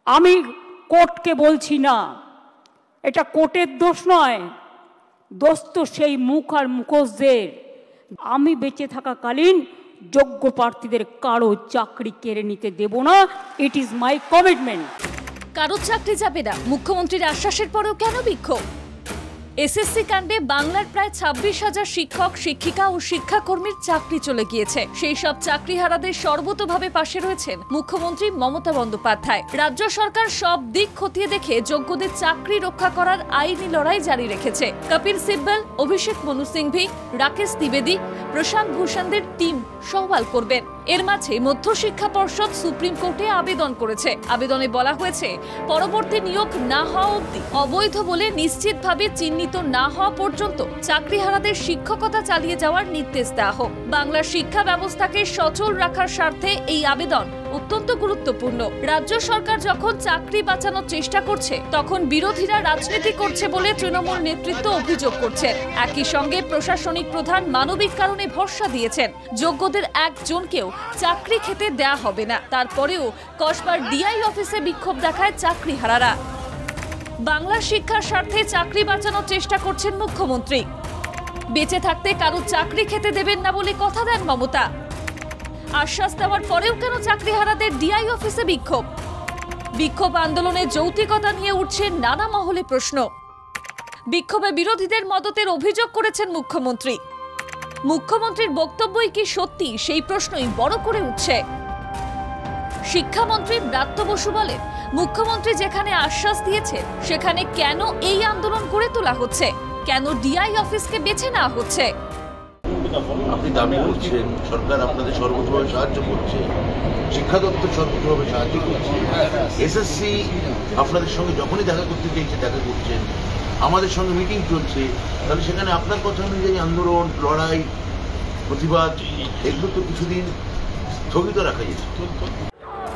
আমি কোর্টকে বলছি না, এটা কোর্টের দোষ নয়, দোষ তো সেই মুখ আর মুখোশদের। আমি বেঁচে থাকাকালীন যোগ্য প্রার্থীদের কারো চাকরি কেড়ে নিতে দেব না। It is my commitment. কারো চাকরি যাবে না, মুখ্যমন্ত্রীর আশ্বাসের পরেও কেন বিক্ষোভ? এসএসসি কাণ্ডে বাংলার প্রায় 26,000 শিক্ষক, শিক্ষিকা ও শিক্ষাকর্মীর চাকরি চলে গিয়েছে। সেই সব চাকরিহারাদের সর্বতোভাবে পাশে রয়েছেন মুখ্যমন্ত্রী মমতা বন্দ্যোপাধ্যায়। রাজ্য সরকার সব দিক খতিয়ে দেখে যোগ্যদের চাকরি রক্ষা করার আইনি লড়াই জারি রেখেছে। কপিল সিব্বল, অভিষেক মনু সিংভি, রাকেশ দ্বিবেদী, প্রশান্ত ভূষণদের টিম সওয়াল করবেন। এর মাঝে মধ্যশিক্ষা পর্ষদ সুপ্রিম কোর্টে আবেদন করেছে। আবেদনে বলা হয়েছে, পরবর্তী নিয়োগ না হওয়া অবধি, অবৈধ বলে নিশ্চিতভাবে চিহ্নিত না হওয়া পর্যন্ত চাকরিহারাদের শিক্ষকতা চালিয়ে যাওয়ার নির্দেশ দেওয়া হোক। বাংলার শিক্ষা ব্যবস্থাকে সচল রাখার স্বার্থে এই আবেদন অত্যন্ত গুরুত্বপূর্ণ। রাজ্য সরকার যখন চাকরি বাঁচানোর চেষ্টা করছে, তখন বিরোধীরা রাজনীতি করছে বলে তৃণমূল নেতৃত্ব অভিযোগ করছেন। একই সঙ্গে প্রশাসনিক প্রধান মানবিক কারণে ভরসা দিয়েছেন, যোগ্যদের একজনকেও চাকরি খেতে দেয়া হবে না। তারপরেও কসবার ডিআই অফিসে বিক্ষোভ দেখায় চাকরিহারারা। বাংলার শিক্ষার স্বার্থে চাকরি বাঁচানোর চেষ্টা করছেন মুখ্যমন্ত্রী। বেঁচে থাকতে কারো চাকরি খেতে দেবেন না বলে কথা দেন মমতা। আশ্বাস দেওয়ার পরেও কেন চাকরিহারাদের ডিআই অফিসে বিক্ষোভ? বিক্ষোভ আন্দোলনে যৌক্তিকতা নিয়ে উঠছে নানা মহলে প্রশ্ন। বিক্ষোভে বিরোধীদের মদতের অভিযোগ করেছেন মুখ্যমন্ত্রী। মুখ্যমন্ত্রীর বক্তব্যই কি সত্যি, সেই প্রশ্নই বড় করে উঠছে। শিক্ষামন্ত্রী ব্রাত্য বসু বলেন, মুখ্যমন্ত্রী যেখানে আশ্বাস দিয়েছেন, সেখানে কেন এই আন্দোলন গড়ে তোলা হচ্ছে? কেন ডিআই অফিসকে বেছে নেওয়া হচ্ছে? আপনি দাবি করছেন সরকার আপনাদের সর্বতভাবে সাহায্য করছে, শিক্ষা দপ্তর সর্বতভাবে সাহায্য করছে, এসএসসি আপনাদের সঙ্গে যখনই দেখা করতে চেয়েছে দেখা করছেন, আমাদের সঙ্গে মিটিং চলছে, তাহলে সেখানে আপনার কথা অনুযায়ী আন্দোলন, লড়াই, প্রতিবাদ এগুলো তো কিছুদিন স্থগিত রাখা যেত।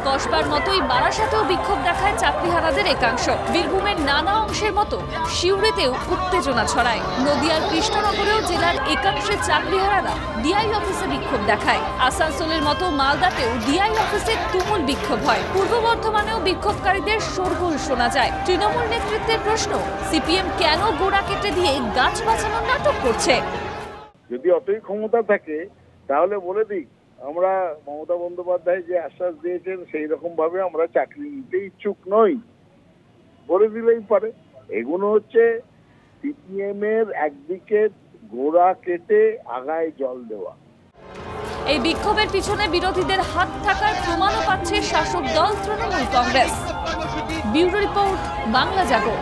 কসবার মতোই বারাসাতেও বিক্ষোভ দেখায় চাকরিহারাদের একাংশ। বীরভূমের নানা অংশের মতো সিউড়িতেও উত্তেজনা ছড়ায়। নদিয়ার কৃষ্ণনগরেও জেলার একাংশের চাকরিহারারা ডিআই অফিসে বিক্ষোভ দেখায়। আসানসোলের মতো মালদাতেও ডিআই অফিসে তুমুল বিক্ষোভ হয়। পূর্ব বর্ধমানেও বিক্ষোভকারীদের শোরগোল শোনা যায়। তৃণমূল নেতৃত্বের প্রশ্ন, সিপিএম কেন গোড়া কেটে দিয়ে গাছ বাঁচানোর নাটক করছে? যদি অতই ক্ষমতা থাকে তাহলে বলে দিক, আমরা মমতা বন্দ্যোপাধ্যায় যে আশ্বাস দিয়েছেন সেই রকম ভাবে আমরা চাকরি নিতে ইচ্ছুক নই, বলে দিলেই পারে। এগুলো হচ্ছে সিপিএম এর একদিকে গোড়া কেটে আগায় জল দেওয়া। এই বিক্ষোভের পিছনে বিরোধীদের হাত থাকার প্রমাণও পাচ্ছে শাসক দল তৃণমূল কংগ্রেস। ব্যুরো রিপোর্ট, বাংলা জাগো।